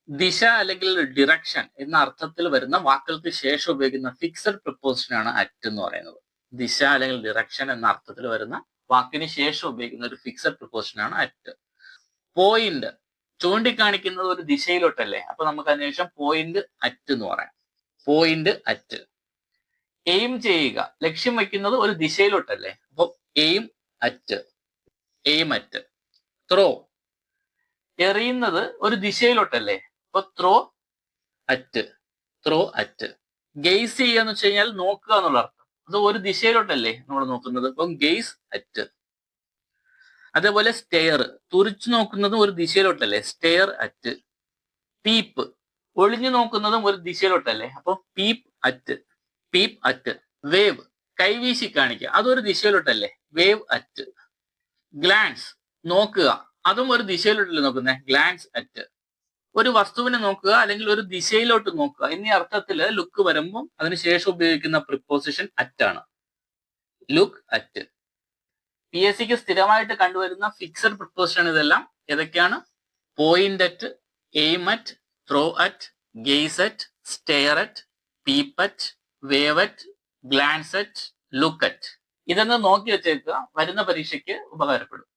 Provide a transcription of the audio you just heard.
ദിശ അല്ലെങ്കിൽ ഡിറക്ഷൻ എന്ന അർത്ഥത്തിൽ വരുന്ന വാക്കുകൾക്ക് ശേഷം ഉപയോഗിക്കുന്ന ഫിക്സഡ് പ്രിപ്പോസിഷൻ ആണ് അറ്റ് എന്ന് പറയുന്നത്. ദിശ അല്ലെങ്കിൽ ഡിറക്ഷൻ എന്ന അർത്ഥത്തിൽ വരുന്ന വാക്കിന് ശേഷം ഉപയോഗിക്കുന്ന ഒരു ഫിക്സഡ് പ്രിപ്പോസിഷൻ ആണ് അറ്റ്. പോയിന്റ് ചൂണ്ടിക്കാണിക്കുന്നത് ഒരു ദിശയിലോട്ടല്ലേ, അപ്പൊ നമുക്ക് അതിനുശേഷം പോയിന്റ് അറ്റ് എന്ന് പറയാം. Point at. എയിം ചെയ്യുക, ലക്ഷ്യം വയ്ക്കുന്നത് ഒരു ദിശയിലോട്ടല്ലേ, അപ്പൊ aim at. Aim at. Throw എറിയുന്നത് ഒരു ദിശയിലോട്ടല്ലേ, അപ്പൊ throw at. Throw at. Gaze ചെയ്യുക എന്ന് വെച്ച് കഴിഞ്ഞാൽ നോക്കുക എന്നുള്ള അർത്ഥം. അത് ഒരു ദിശയിലോട്ടല്ലേ നമ്മൾ നോക്കുന്നത്, അപ്പം ഗെയ്സ് അറ്റ്. അതേപോലെ സ്റ്റെയർ തുറിച്ചു നോക്കുന്നതും ഒരു ദിശയിലോട്ടല്ലേ, സ്റ്റെയർ അറ്റ്. പീപ്പ് ഒളിഞ്ഞു നോക്കുന്നതും ഒരു ദിശയിലോട്ടല്ലേ, അപ്പൊ peep at. Peep at. Wave കൈവീശി കാണിക്കുക, അതൊരു ദിശയിലോട്ടല്ലേ, വേവ് അറ്റ്. ഗ്ലാൻസ് നോക്കുക, അതും ഒരു ദിശയിലോട്ടല്ലേ നോക്കുന്നത്, ഗ്ലാൻസ് അറ്റ്. ഒരു വസ്തുവിനെ നോക്കുക അല്ലെങ്കിൽ ഒരു ദിശയിലോട്ട് നോക്കുക എന്നീ അർത്ഥത്തിൽ ലുക്ക് വരുമ്പോൾ അതിനുശേഷം ഉപയോഗിക്കുന്ന പ്രിപ്പോസിഷൻ അറ്റ് ആണ്. Look at. PSC ക്ക് സ്ഥിരമായിട്ട് കണ്ടുവരുന്ന ഫിക്സഡ് പ്രിപ്പോസിഷൻ ഇതെല്ലാം ഏതൊക്കെയാണ്? Point at, aim at, throw at, gaze at, stare at, peep at, wave at, glance at, look at. ഇതൊന്ന് നോക്കി വെച്ചേക്കുക, വരുന്ന പരീക്ഷയ്ക്ക് ഉപകാരപ്പെടും.